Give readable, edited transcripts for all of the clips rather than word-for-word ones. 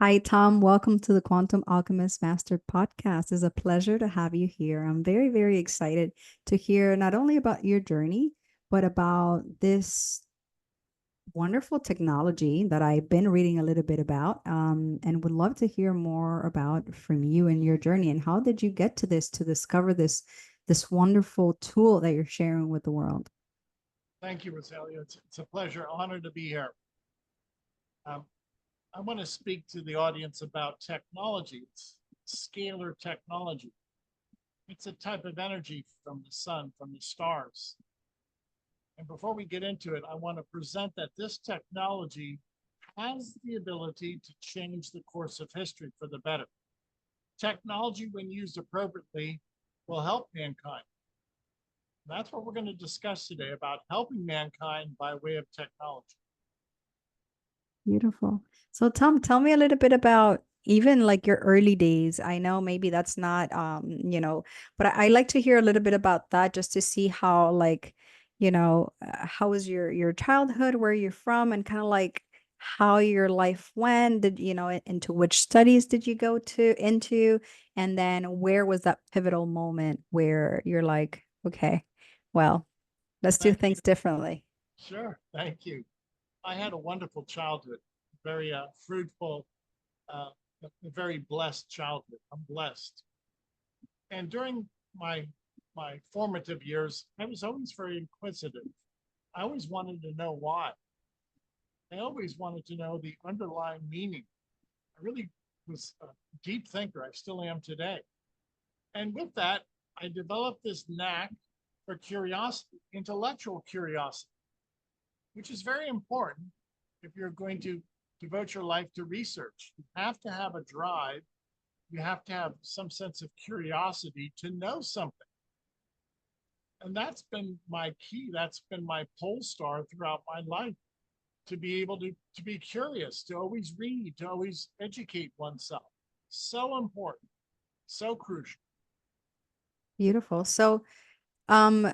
Hi, Tom. Welcome to the Quantum Alchemist Master Podcast. It's a pleasure to have you here. I'm very, very excited to hear not only about your journey, but about this wonderful technology that I've been reading a little bit about, and would love to hear more about from you and your journey. And how did you get to this, to discover this wonderful tool that you're sharing with the world? Thank you, Rosalia. It's a pleasure, honor to be here. Um, I want to speak to the audience about technology. It's scalar technology. It's a type of energy from the sun, from the stars. And before we get into it, I want to present that this technology has the ability to change the course of history for the better. Technology, when used appropriately, will help mankind. That's what we're going to discuss today, about helping mankind by way of technology. Beautiful. So Tom, tell me a little bit about even like your early days. I know maybe that's not but I like to hear a little bit about that just to see how like, how was your childhood, where you're from, and kind of like how your life went. Did into which studies did you go to into, and then where was that pivotal moment where you're like, okay, well, let's do Thank you. things differently. Sure. Thank you. I had a wonderful childhood, very fruitful, uh, a very blessed childhood. I'm blessed. And during my formative years, I was always very inquisitive. I always wanted to know why. I always wanted to know the underlying meaning. I really was a deep thinker. I still am today. And with that, I developed this knack for curiosity, intellectual curiosity, which is very important if you're going to devote your life to research. You have to have a drive. You have to have some sense of curiosity to know something. And that's been my key. That's been my pole star throughout my life, to be able to be curious, to always read, to always educate oneself. So important, so crucial. Beautiful. So, um,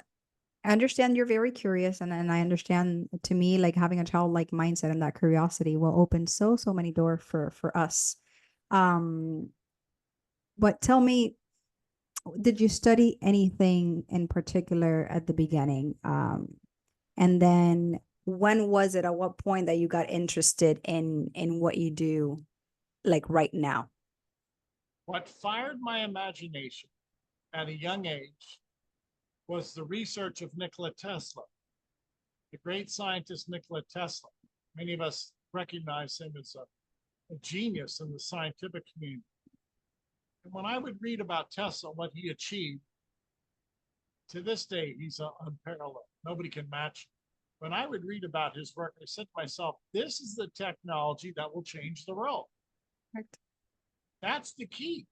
I understand you're very curious, and I understand, to me, like having a childlike mindset and that curiosity will open so many doors for us. Um, but tell me, did you study anything in particular at the beginning? And then when was it, at what point that you got interested in what you do like right now? What fired my imagination at a young age was the research of Nikola Tesla, the great scientist Nikola Tesla. Many of us recognize him as a genius in the scientific community. And when I would read about Tesla, what he achieved, to this day, he's unparalleled. Nobody can match him. When I would read about his work, I said to myself, this is the technology that will change the world. Correct. That's the key.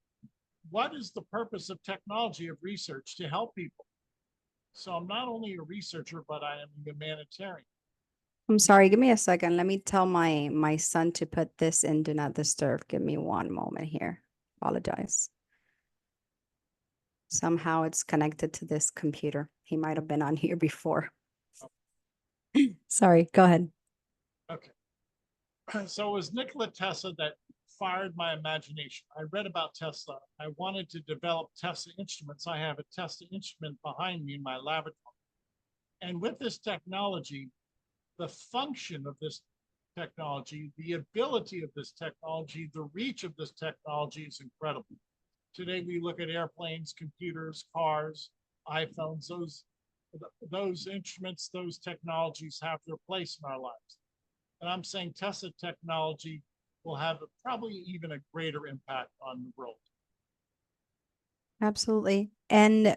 What is the purpose of technology, of research? To help people. So I'm not only a researcher, but I am a humanitarian. I'm sorry, give me a second. Let me tell my son to put this in do not disturb. Give me one moment here. Apologize. Somehow it's connected to this computer. He might have been on here before. Sorry, go ahead. Okay. So it was Nikola Tesla that fired my imagination. I read about Tesla. I wanted to develop Tesla instruments. I have a Tesla instrument behind me in my laboratory. And with this technology, the function of this technology, the ability of this technology, the reach of this technology is incredible. Today, we look at airplanes, computers, cars, iPhones, those instruments, those technologies have their place in our lives. And I'm saying Tesla technology will have probably even a greater impact on the world. Absolutely. And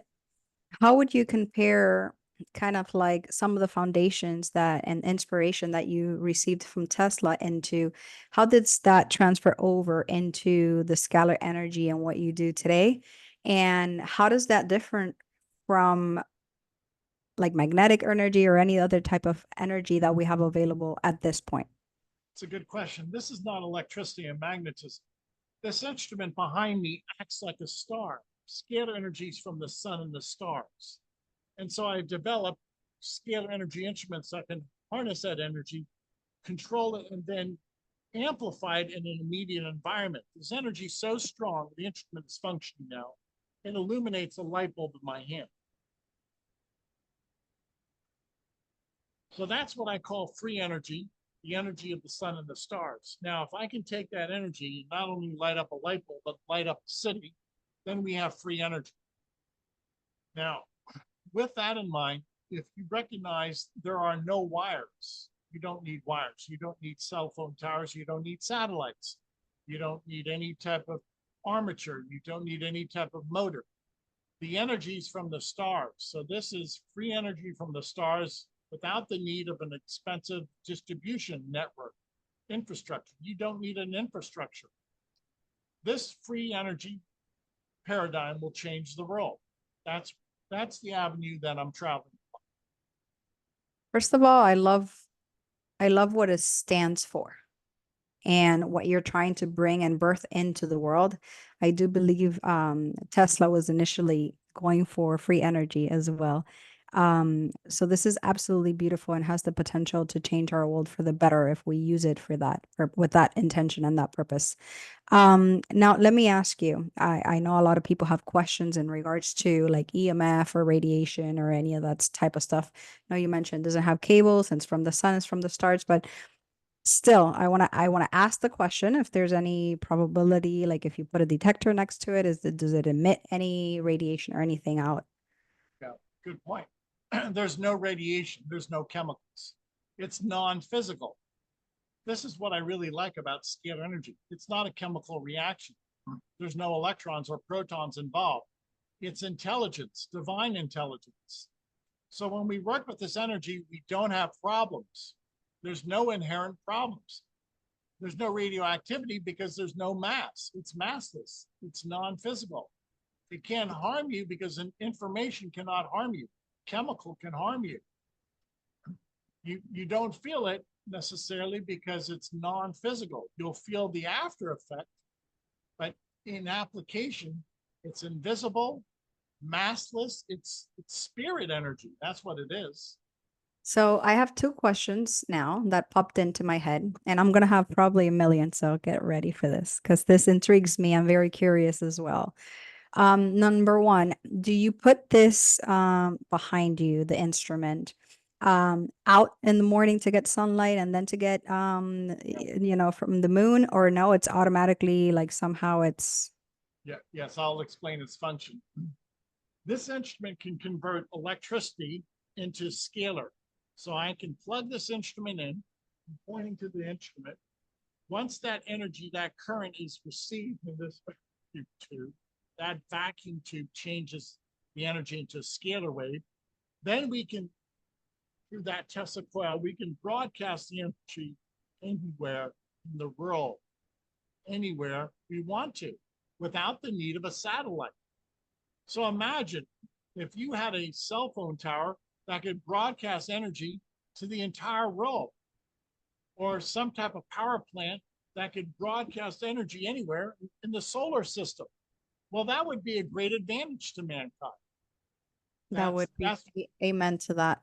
how would you compare kind of like some of the foundations that and inspiration that you received from Tesla into how did that transfer over into the scalar energy and what you do today? And how does that differ from like magnetic energy or any other type of energy that we have available at this point? It's a good question. This is not electricity and magnetism. This instrument behind me acts like a star, scalar energies from the sun and the stars. And so I've developed scalar energy instruments that can harness that energy, control it, and then amplified in an immediate environment. This energy is so strong, the instrument is functioning now. It illuminates a light bulb in my hand. So that's what I call free energy, the energy of the sun and the stars. Now, if I can take that energy and not only light up a light bulb, but light up a city, then we have free energy. Now, with that in mind, if you recognize there are no wires, you don't need wires, you don't need cell phone towers, you don't need satellites, you don't need any type of armature, you don't need any type of motor. The energy is from the stars. So this is free energy from the stars without the need of an expensive distribution network infrastructure. You don't need an infrastructure. This free energy paradigm will change the world. That's the avenue that I'm traveling. First of all, I love what it stands for and what you're trying to bring and birth into the world. I do believe Tesla was initially going for free energy as well. So this is absolutely beautiful and has the potential to change our world for the better if we use it for that, or with that intention and that purpose. Now let me ask you, I know a lot of people have questions in regards to like EMF or radiation or any of that type of stuff. Now you mentioned doesn't have cables since from the sun is from the stars, but still I want to ask the question if there's any probability, like if you put a detector next to it, does it emit any radiation or anything out? Yeah, good point. There's no radiation, there's no chemicals. It's non-physical. This is what I really like about scalar energy. It's not a chemical reaction. There's no electrons or protons involved. It's intelligence, divine intelligence. So when we work with this energy, we don't have problems. There's no inherent problems. There's no radioactivity because there's no mass. It's massless. It's non-physical. It can't harm you because information cannot harm you. Chemical can harm you. You don't feel it necessarily because it's non-physical. You'll feel the after effect, but in application, it's invisible, massless. It's spirit energy. That's what it is. So I have two questions now that popped into my head, and I'm gonna have probably a million, so get ready for this because this intrigues me. I'm very curious as well. Number one, do you put this behind you, the instrument, out in the morning to get sunlight and then to get from the moon, or no, it's automatically like somehow it's Yeah, yes, I'll explain its function. This instrument can convert electricity into scalar. So I can plug this instrument in, I'm pointing to the instrument. Once that energy, that current is received in this vacuum tube, that vacuum tube changes the energy into a scalar wave. Then we can, through that Tesla coil, we can broadcast the energy anywhere in the world, anywhere we want to, without the need of a satellite. So imagine if you had a cell phone tower that could broadcast energy to the entire world, or some type of power plant that could broadcast energy anywhere in the solar system. Well, that would be a great advantage to mankind. that would be amen to that.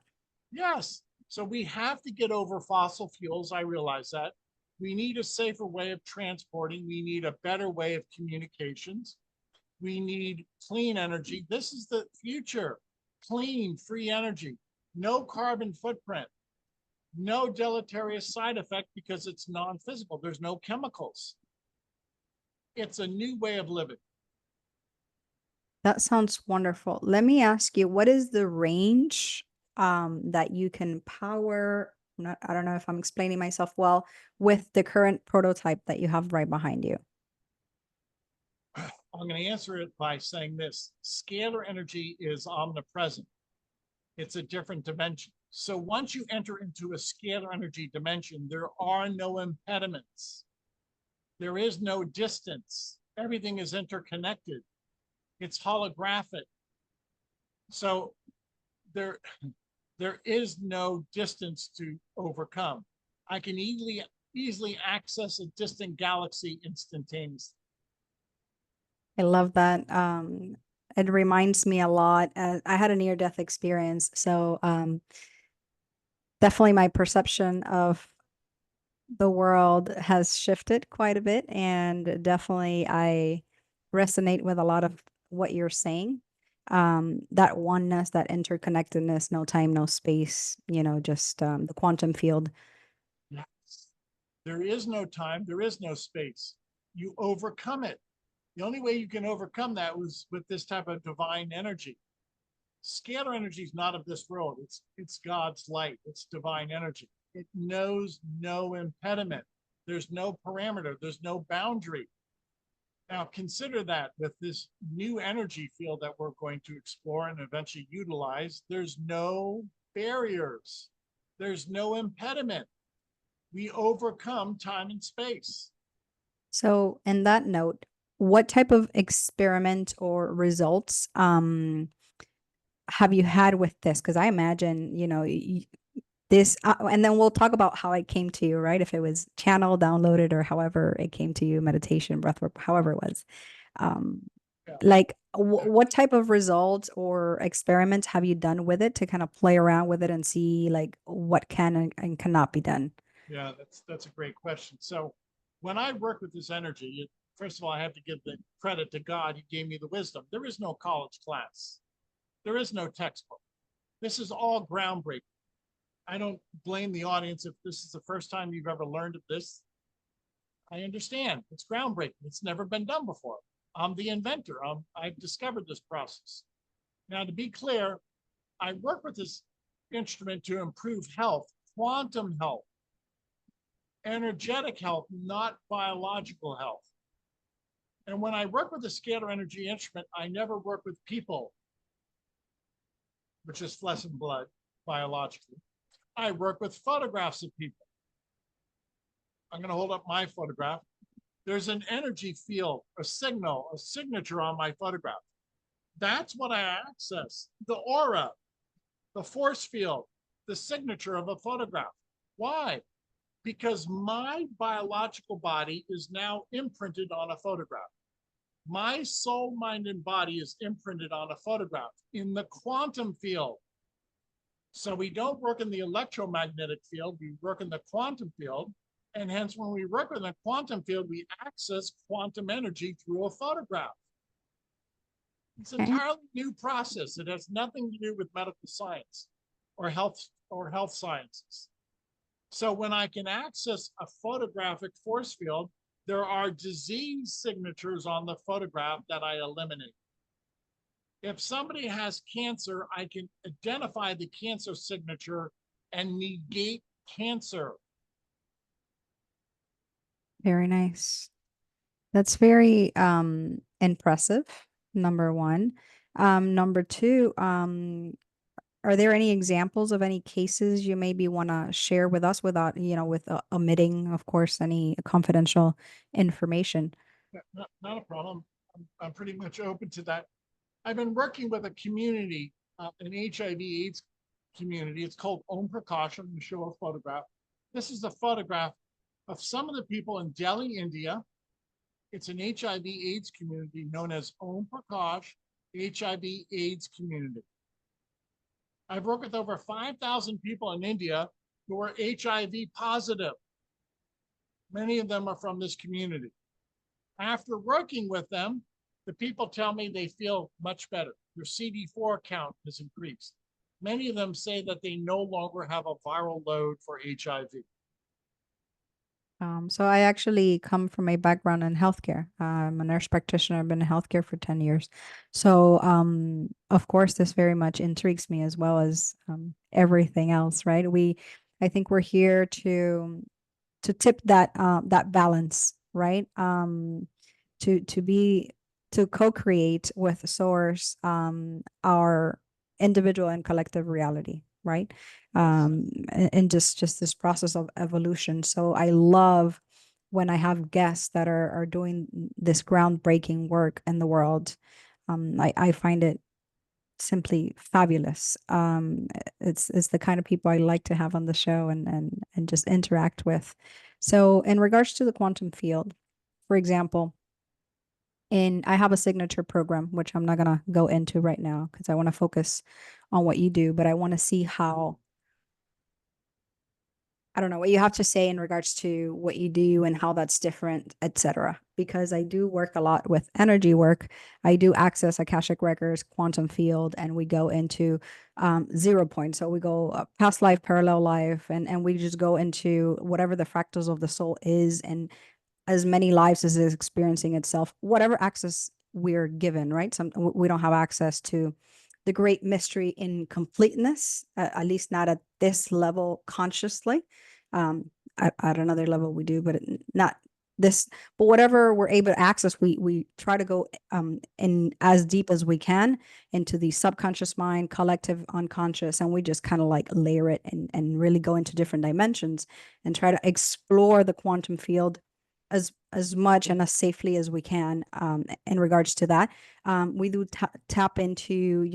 Yes. So we have to get over fossil fuels. I realize that. We need a safer way of transporting. We need a better way of communications. We need clean energy. This is the future. Clean, free energy. No carbon footprint. No deleterious side effect because it's non-physical. There's no chemicals. It's a new way of living. That sounds wonderful. Let me ask you, what is the range that you can power? I don't know if I'm explaining myself well with the current prototype that you have right behind you. I'm going to answer it by saying this. Scalar energy is omnipresent. It's a different dimension. So once you enter into a scalar energy dimension, there are no impediments. There is no distance. Everything is interconnected. It's holographic. So there is no distance to overcome. I can easily access a distant galaxy instantaneously. I love that. It reminds me a lot. I had a near-death experience, so definitely my perception of the world has shifted quite a bit, and definitely I resonate with a lot of what you're saying. That oneness, that interconnectedness, no time, no space, just the quantum field. Yes. There is no time, there is no space. You overcome it. The only way you can overcome that was with this type of divine energy. Scalar energy is not of this world. It's God's light. It's divine energy. It knows no impediment. There's no parameter. There's no boundary. Now consider that with this new energy field that we're going to explore and eventually utilize, there's no barriers. There's no impediment. We overcome time and space. So, in that note, what type of experiment or results have you had with this? Because I imagine, this, and then we'll talk about how it came to you, right? If it was channel, downloaded, or however it came to you, meditation, breathwork, however it was. Um, Yeah. like, what type of results or experiments have you done with it to kind of play around with it and see like what can and cannot be done? Yeah, that's a great question. So when I work with this energy, first of all, I have to give the credit to God. He gave me the wisdom. There is no college class. There is no textbook. This is all groundbreaking. I don't blame the audience if this is the first time you've ever learned of this. I understand. It's groundbreaking. It's never been done before. I'm the inventor. I've discovered this process. Now, to be clear, I work with this instrument to improve health, quantum health, energetic health, not biological health. And when I work with a scalar energy instrument, I never work with people, which is flesh and blood biologically. I work with photographs of people. I'm going to hold up my photograph. There's an energy field, a signal, a signature on my photograph. That's what I access, the aura, the force field, the signature of a photograph. Why? Because my biological body is now imprinted on a photograph. My soul, mind, and body is imprinted on a photograph in the quantum field. So we don't work in the electromagnetic field, we work in the quantum field. And hence, when we work in the quantum field, we access quantum energy through a photograph. It's an Okay. entirely new process. It has nothing to do with medical science or health sciences. So when I can access a photographic force field, there are disease signatures on the photograph that I eliminate. If somebody has cancer, I can identify the cancer signature and negate cancer. Very nice. That's very impressive, number one. Number two, are there any examples of any cases you maybe want to share with us without, with omitting, of course, any confidential information? Not a problem. I'm pretty much open to that. I've been working with a community, an HIV/AIDS community. It's called Om Prakash. I'm going to show a photograph. This is a photograph of some of the people in Delhi, India. It's an HIV/AIDS community known as Om Prakash HIV/AIDS community. I've worked with over 5,000 people in India who are HIV positive. Many of them are from this community. After working with them, the people tell me they feel much better. Their CD4 count has increased. Many of them say that they no longer have a viral load for HIV. So I actually come from a background in healthcare. I'm a nurse practitioner. I've been in healthcare for 10 years. So, of course, this very much intrigues me as well as everything else, right? I think we're here to tip that balance, right? To be to co-create with the source our individual and collective reality, right? Yes. And just this process of evolution. So I love when I have guests that are doing this groundbreaking work in the world. I find it simply fabulous. It's the kind of people I like to have on the show and just interact with. So in regards to the quantum field, for example, I have a signature program, which I'm not gonna go into right now because I want to focus on what you do, but I want to see I don't know what you have to say in regards to what you do and how that's different, etc. Because I do work a lot with energy work. I do access Akashic records, quantum field, and we go into 0 point. So we go past life, parallel life, and we just go into whatever the fractals of the soul is, and as many lives as is experiencing itself, whatever access we're given, right? We don't have access to the great mystery in completeness, at least not at this level consciously. At another level we do, but not this. But whatever we're able to access, we try to go in as deep as we can into the subconscious mind, collective unconscious, and we just kind of like layer it and really go into different dimensions and try to explore the quantum field as much and as safely as we can in regards to that. We do tap into,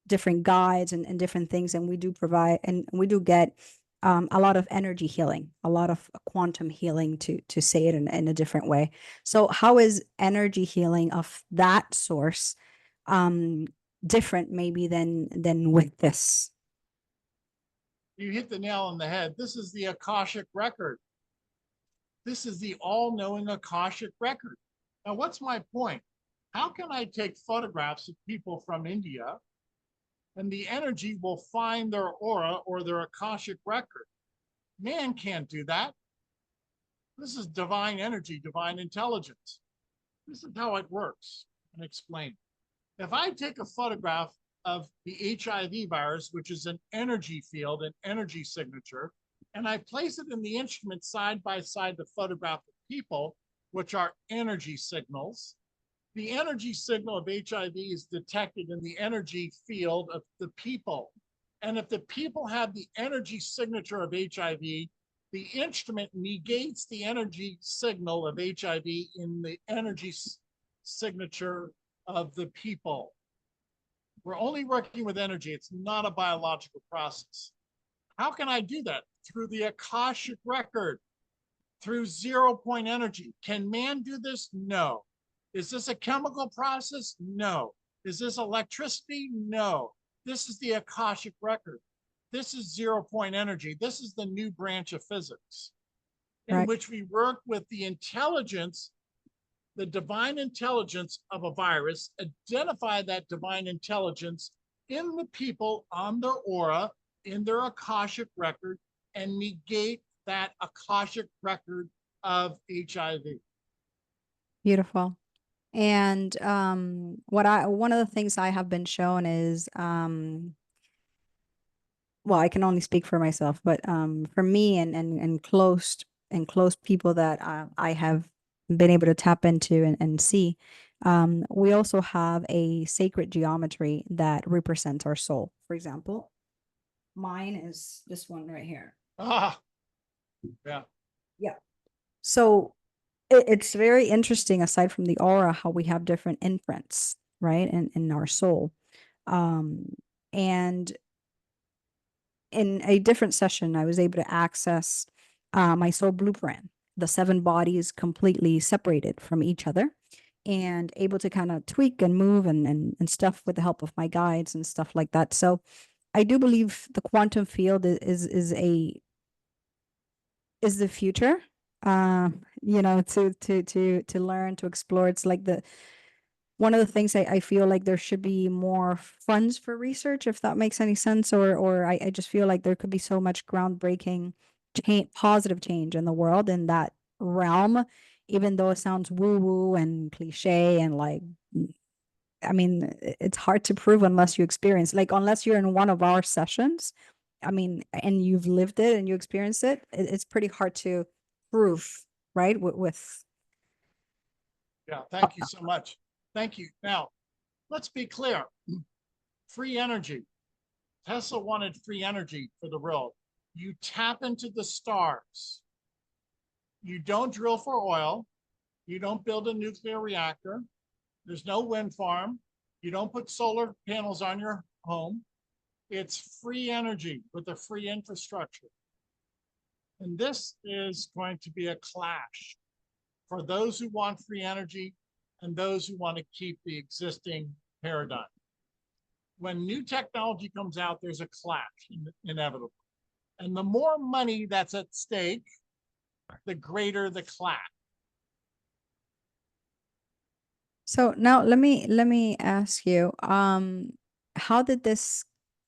different guides and different things, and we do provide and we do get a lot of energy healing, a lot of quantum healing, to say it in a different way. So how is energy healing of that source um different maybe than with this? You hit the nail on the head. This is the Akashic record. This is the all-knowing Akashic record. Now, what's my point? How can I take photographs of people from India and the energy will find their aura or their Akashic record? Man can't do that. This is divine energy, divine intelligence. This is how it works. And explain. If I take a photograph of the HIV virus, which is an energy field, an energy signature, and I place it in the instrument side by side to photograph of people, which are energy signals, the energy signal of HIV is detected in the energy field of the people. And if the people have the energy signature of HIV, the instrument negates the energy signal of HIV in the energy signature of the people. We're only working with energy. It's not a biological process. How can I do that? Through the Akashic record, through 0 point energy. Can man do this? No. Is this a chemical process? No. Is this electricity? No. This is the Akashic record. This is 0 point energy. This is the new branch of physics in which we work with the intelligence, the divine intelligence of a virus, identify that divine intelligence in the people on their aura, in their Akashic record, and negate that Akashic record of HIV. Beautiful. And one of the things I have been shown is well, I can only speak for myself, but for me and close people that I have been able to tap into and see, we also have a sacred geometry that represents our soul. For example, mine is this one right here. Ah, yeah. Yeah. So it's very interesting, aside from the aura, how we have different imprints, right, in our soul. And in a different session, I was able to access my soul blueprint, the 7 bodies completely separated from each other, and able to kind of tweak and move and stuff with the help of my guides and stuff like that. So I do believe the quantum field is the future. To learn, to explore. It's like the one of the things I feel like there should be more funds for research, if that makes any sense, or I just feel like there could be so much groundbreaking positive change in the world in that realm, even though it sounds woo woo and cliche and like, I mean, it's hard to prove unless you experience, like, unless you're in one of our sessions. I mean, and you've lived it and you experienced it, it's pretty hard to prove, right? With Yeah, thank you so much. Thank you. Now, let's be clear. Free energy. Tesla wanted free energy for the world. You tap into the stars. You don't drill for oil. You don't build a nuclear reactor. There's no wind farm. You don't put solar panels on your home. It's free energy with a free infrastructure. And this is going to be a clash for those who want free energy and those who want to keep the existing paradigm. When new technology comes out, there's a clash, inevitable. And the more money that's at stake, the greater the clap. So now let me ask you, how did this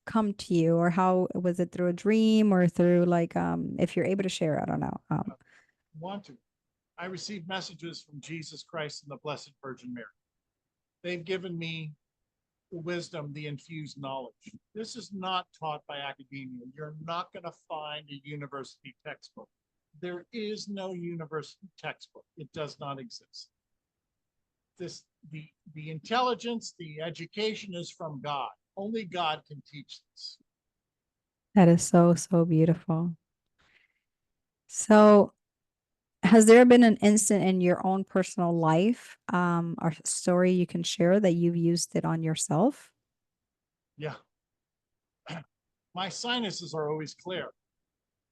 come to you, or how was it, through a dream or through like, if you're able to share, I don't know. Want to. I received messages from Jesus Christ and the Blessed Virgin Mary. They've given me the wisdom, the infused knowledge. This is not taught by academia. You're not going to find a university textbook. There is no university textbook. It does not exist. The intelligence, the education is from God. Only God can teach this. That is so, so beautiful. So has there been an instant in your own personal life, or story you can share that you've used it on yourself? Yeah. My sinuses are always clear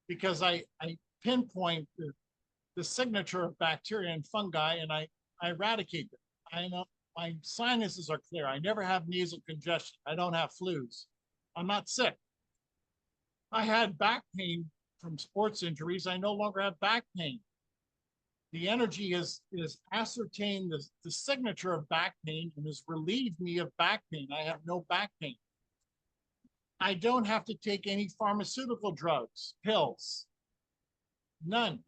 because I pinpoint the signature of bacteria and fungi and I eradicate them. I know my sinuses are clear. I never have nasal congestion. I don't have flus. I'm not sick. I had back pain from sports injuries. I no longer have back pain. The energy is ascertained the signature of back pain and has relieved me of back pain. I have no back pain. I don't have to take any pharmaceutical drugs, pills, none.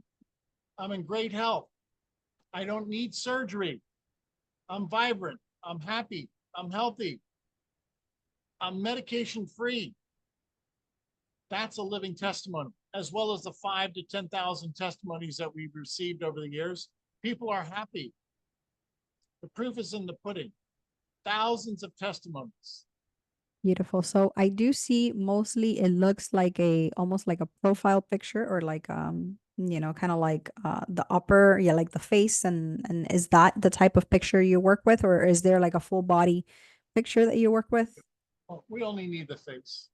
I'm in great health. I don't need surgery. I'm vibrant. I'm happy. I'm healthy. I'm medication free. That's a living testimony, as well as the 5 to 10,000 testimonies that we've received over the years. People are happy. The proof is in the pudding. Thousands of testimonies. Beautiful. So I do see, mostly it looks like a, almost like a profile picture, or like, kind of like the upper, yeah, like the face, and is that the type of picture you work with, or is there like a full body picture that you work with? Well, we only need the face.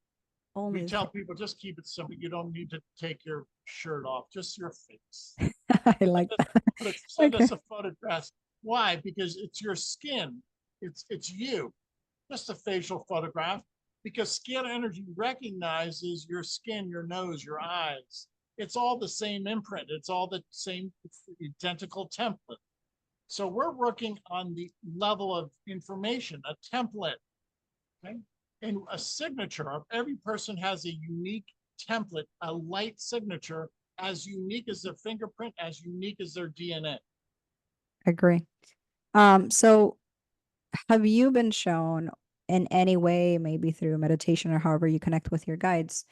We Only the tell face. people just keep it simple. You don't need to take your shirt off, just your face. I like that. Send Okay. us a photograph. Why? Because it's your skin. It's you. Just a facial photograph. Because scalar energy recognizes your skin, your nose, your eyes. It's all the same imprint. It's all the same identical template. So we're working on the level of information, a template. Okay? And a signature of every person has a unique template, a light signature, as unique as their fingerprint, as unique as their DNA. Agree. So have you been shown in any way, maybe through meditation or however you connect with your guides,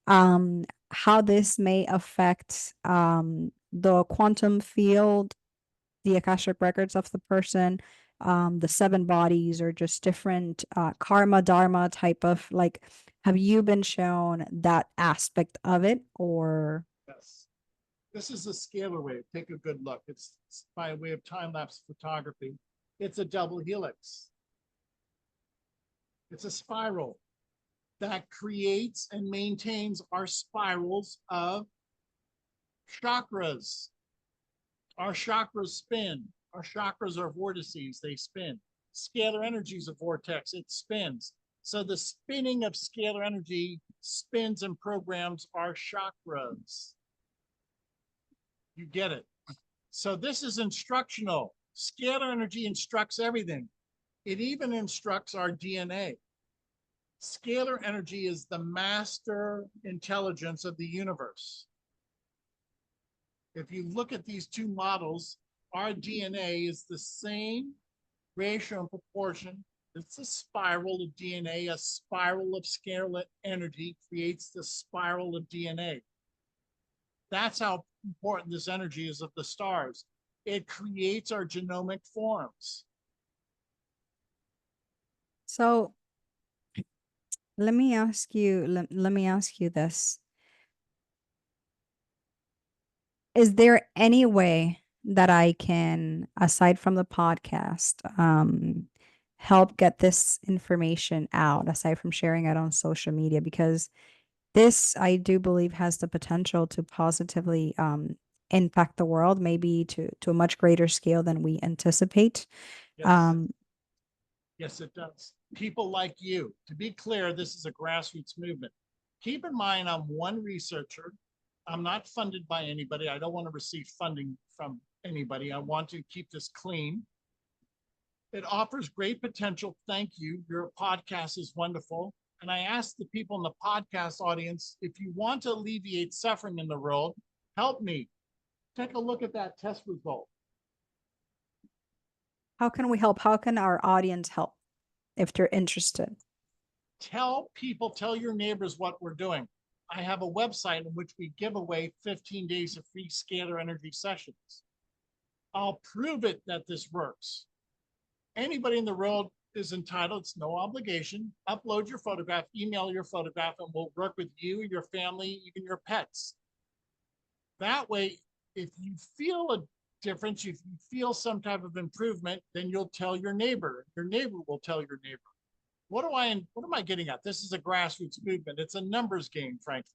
how this may affect the quantum field, the Akashic records of the person, the seven bodies, or just different karma, dharma type of, like, have you been shown that aspect of it, or? Yes. This is a scalar wave. Take a good look. It's by way of time-lapse photography. It's a double helix. It's a spiral that creates and maintains our spirals of chakras. Our chakras spin. Our chakras are vortices. They spin. Scalar energy is a vortex. It spins. So the spinning of scalar energy spins and programs our chakras. You get it. So this is instructional. Scalar energy instructs everything. It even instructs our DNA. Scalar energy is the master intelligence of the universe. If you look at these two models, our DNA is the same ratio and proportion. It's a spiral of DNA. A spiral of scalar energy creates the spiral of DNA. That's how important this energy is of the stars. It creates our genomic forms. So let me ask you this. Is there any way that I can, aside from the podcast, help get this information out, aside from sharing it on social media? Because this, I do believe, has the potential to positively impact the world, maybe to a much greater scale than we anticipate. Yes, Um, yes, it does. People like you. To be clear, this is a grassroots movement. Keep in mind, I'm one researcher. I'm not funded by anybody. I don't want to receive funding from anybody. I want to keep this clean. It offers great potential. Thank you. Your podcast is wonderful. And I ask the people in the podcast audience, if you want to alleviate suffering in the world, help me. Take a look at that test result. How can we help? How can our audience help if they're interested? Tell people, tell your neighbors what we're doing. I have a website in which we give away 15 days of free scalar energy sessions. I'll prove it that this works. Anybody in the world is entitled, it's no obligation. Upload your photograph, email your photograph, and we'll work with you, your family, even your pets. That way, if you feel a difference, if you feel some type of improvement, then you'll tell your neighbor. Your neighbor will tell your neighbor. What am I getting at? This is a grassroots movement. It's a numbers game, frankly.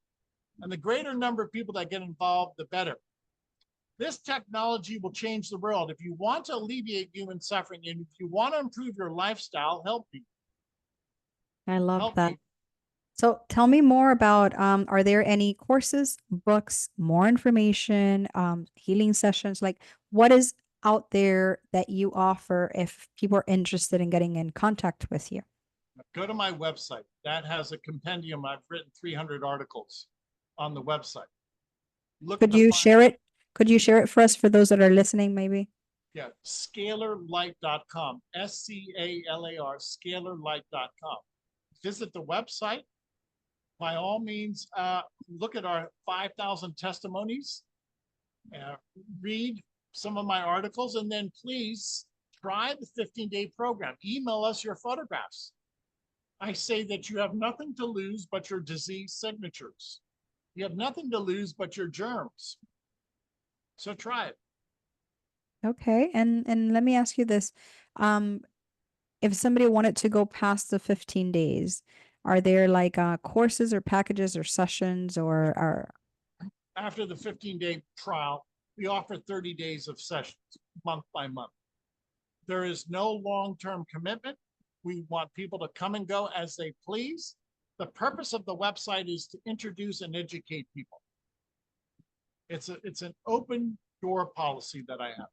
And the greater number of people that get involved, the better. This technology will change the world. If you want to alleviate human suffering and if you want to improve your lifestyle, help me. I love Help that. me. So tell me more about, are there any courses, books, more information, healing sessions? Like what is out there that you offer if people are interested in getting in contact with you? Go to my website. That has a compendium. I've written 300 articles on the website. Look Could you share it? Could you share it for us for those that are listening, maybe? Yeah, scalarlight.com, SCALAR, scalarlight.com. Visit the website. By all means, look at our 5,000 testimonies, read some of my articles, and then please try the 15-day program. Email us your photographs. I say that you have nothing to lose but your disease signatures. You have nothing to lose but your germs. So try it. Okay. And let me ask you this. If somebody wanted to go past the 15 days, are there like courses or packages or sessions or After the 15-day trial, we offer 30 days of sessions month by month. There is no long-term commitment. We want people to come and go as they please. The purpose of the website is to introduce and educate people. It's an open door policy that I have.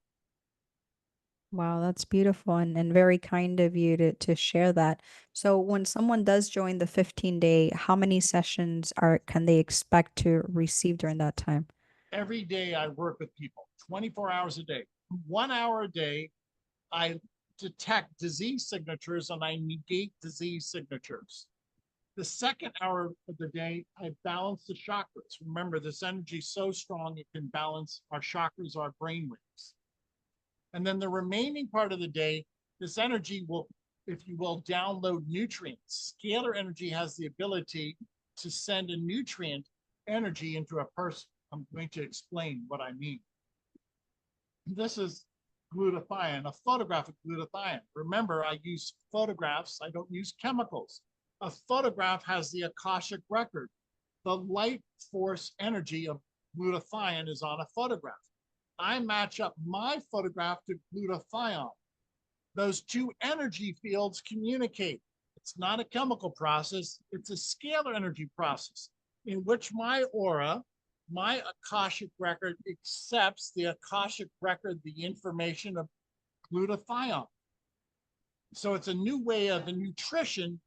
Wow, that's beautiful and very kind of you to share that. So when someone does join the 15-day, how many sessions can they expect to receive during that time? Every day I work with people, 24 hours a day. 1 hour a day, I detect disease signatures and I negate disease signatures. The second hour of the day, I balance the chakras. Remember, this energy is so strong, it can balance our chakras, our brain waves. And then the remaining part of the day, this energy will, if you will, download nutrients. Scalar energy has the ability to send a nutrient energy into a person. I'm going to explain what I mean. This is glutathione, a photograph of glutathione. Remember, I use photographs. I don't use chemicals. A photograph has the Akashic record. The light force energy of glutathione is on a photograph. I match up my photograph to glutathione. Those two energy fields communicate. It's not a chemical process. It's a scalar energy process in which my aura, my Akashic record accepts the Akashic record, the information of glutathione. So it's a new way of nutrition,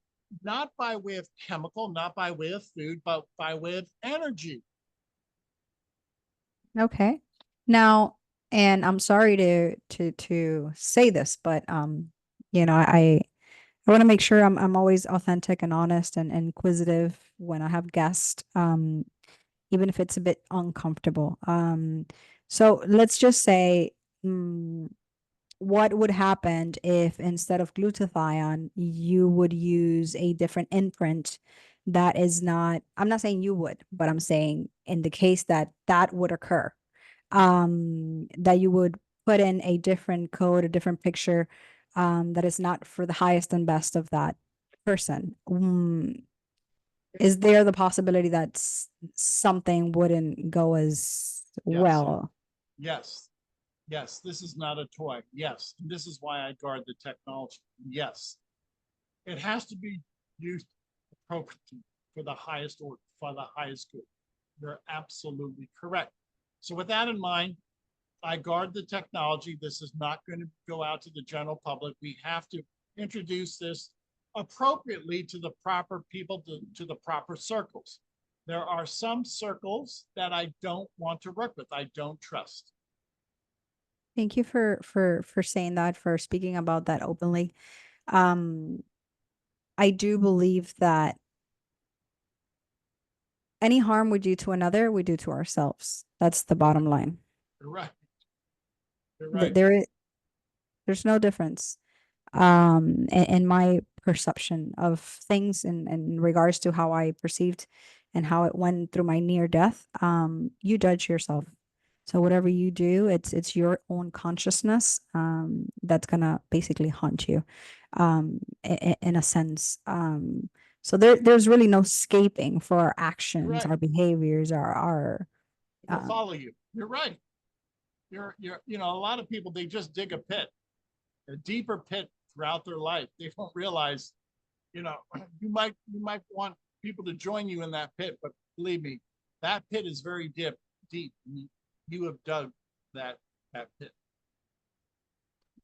not by way of chemical, not by way of food, but by way of energy. Okay. Now, and I'm sorry to say this, but I want to make sure I'm always authentic and honest and inquisitive when I have guests, even if it's a bit uncomfortable. So let's just say, what would happen if instead of glutathione, you would use a different imprint that is not, I'm not saying you would, but I'm saying in the case that that would occur, that you would put in a different code, a different picture, that is not for the highest and best of that person. Is there the possibility that something wouldn't go as Yes. well? Yes. Yes. This is not a toy. Yes. And this is why I guard the technology. Yes. It has to be used appropriately for the highest order. for the highest good. You're absolutely correct. So with that in mind, I guard the technology. This is not going to go out to the general public. We have to introduce this appropriately to the proper people, to the proper circles. There are some circles that I don't want to work with. I don't trust. Thank you for saying that, for speaking about that openly. Um, I do believe that any harm we do to another, we do to ourselves. That's the bottom line. You're right. You're That right. there's no difference in my perception of things in regards to how I perceived and how it went through my near death. You judge yourself. So whatever you do, it's your own consciousness that's gonna basically haunt you in a sense. So there's really no escaping for our You're actions, right. our behaviors, our It will follow you. You're right. You know, a lot of people, they just dig a deeper pit throughout their life. They don't realize, you know, you might want people to join you in that pit, but believe me, that pit is very deep. You have dug that pit.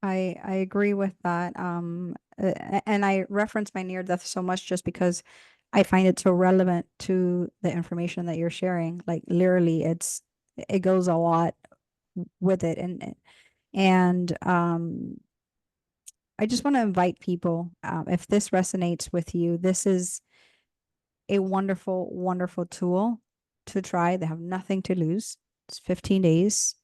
I agree with that. And I reference my near death so much just because I find it so relevant to the information that you're sharing. Like literally, it goes a lot with it, and I just want to invite people. If this resonates with you, this is a wonderful, wonderful tool to try. They have nothing to lose. It's 15 days.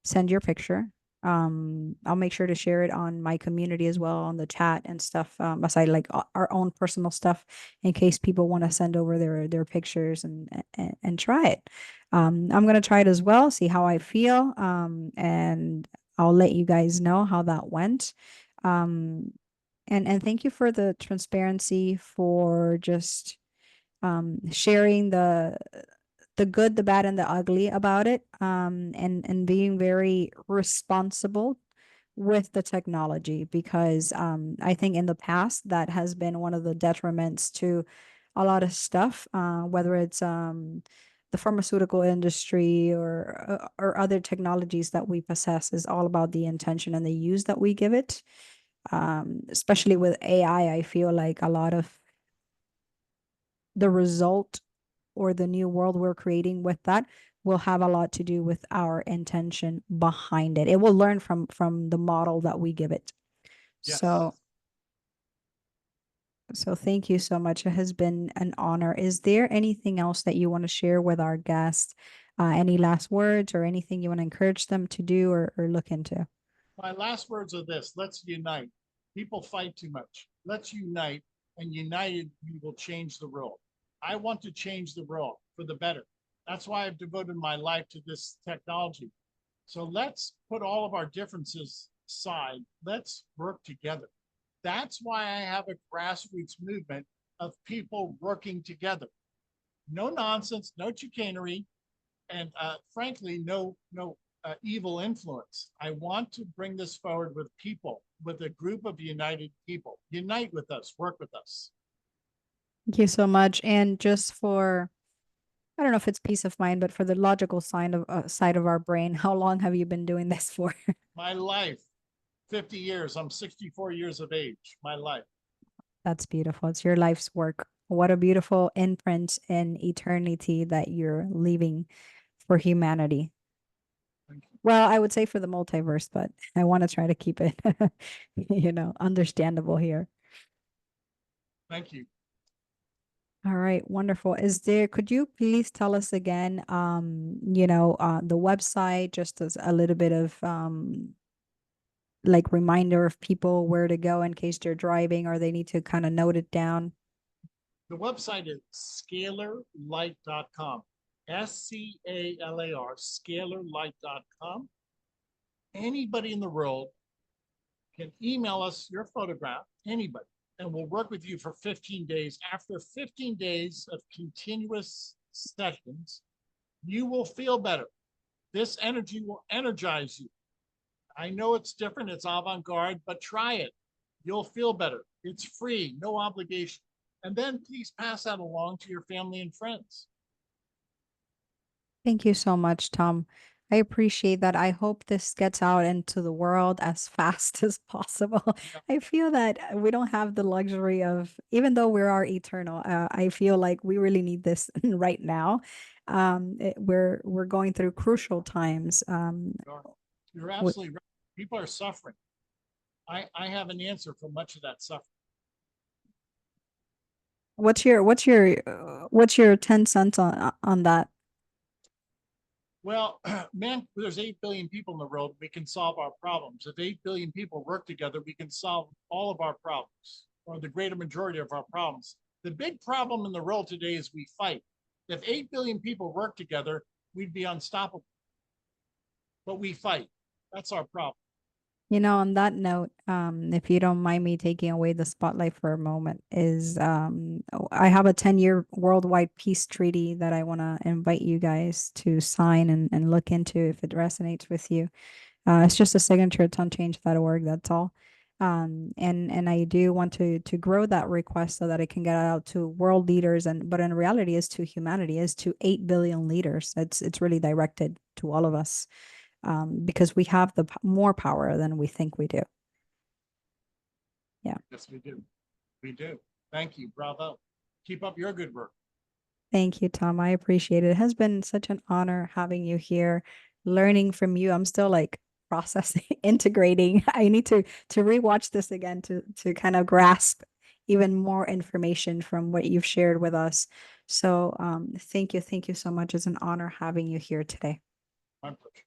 Send your picture. I'll make sure to share it on my community as well on the chat and stuff. Aside like our own personal stuff, in case people want to send over their pictures and try it. I'm gonna try it as well, see how I feel. And I'll let you guys know how that went. And thank you for the transparency, for just sharing the good, the bad, and the ugly about it, and being very responsible with the technology, because I think in the past that has been one of the detriments to a lot of stuff, whether it's the pharmaceutical industry or other technologies that we possess, is all about the intention and the use that we give it. Especially with AI, I feel like a lot of the result or the new world we're creating with that will have a lot to do with our intention behind it. It will learn from the model that we give it. Yes. So thank you so much. It has been an honor. Is there anything else that you want to share with our guests? Any last words or anything you want to encourage them to do or look into? My last words are this: let's unite. People fight too much. Let's unite, and united, we will change the world. I want to change the world for the better. That's why I've devoted my life to this technology. So let's put all of our differences aside. Let's work together. That's why I have a grassroots movement of people working together. No nonsense, no chicanery, and frankly, no evil influence. I want to bring this forward with people, with a group of united people. Unite with us, work with us. Thank you so much. And just for, I don't know if it's peace of mind, but for the logical side of our brain, how long have you been doing this for? My life, 50 years. I'm 64 years of age. My life. That's beautiful. It's your life's work. What a beautiful imprint in eternity that you're leaving for humanity. Well, I would say for the multiverse, but I want to try to keep it, understandable here. Thank you. All right, wonderful. Could you please tell us again, the website, just as a little bit of like reminder of people where to go in case they're driving or they need to kind of note it down? The website is scalarlight.com. SCALAR, scalarlight.com. Anybody in the world can email us your photograph, anybody, and we'll work with you for 15 days. After 15 days of continuous sessions, you will feel better. This energy will energize you. I know it's different, it's avant garde, but try it. You'll feel better. It's free, no obligation. And then please pass that along to your family and friends. Thank you so much, Tom. I appreciate that. I hope this gets out into the world as fast as possible. Yeah. I feel that we don't have the luxury of, even though we are eternal, I feel like we really need this right now. We're going through crucial times. You're absolutely right. People are suffering. I have an answer for much of that suffering. what's your 10 cents on that? Well, man, there's 8 billion people in the world. We can solve our problems. If 8 billion people work together, we can solve all of our problems, or the greater majority of our problems. The big problem in the world today is we fight. If 8 billion people work together, we'd be unstoppable. But we fight. That's our problem. On that note, if you don't mind me taking away the spotlight for a moment, is I have a 10-year worldwide peace treaty that I want to invite you guys to sign and look into if it resonates with you. It's just a signature. It's on change.org. That's all. And I do want to grow that request so that it can get out to world leaders, but in reality is to humanity, is to 8 billion leaders. It's really directed to all of us, because we have the more power than we think we do. Yeah. Yes, we do. We do. Thank you. Bravo. Keep up your good work. Thank you, Tom. I appreciate it. It has been such an honor having you here, learning from you. I'm still like processing, integrating. I need to rewatch this again to kind of grasp even more information from what you've shared with us. So thank you so much. It's an honor having you here today. My pleasure.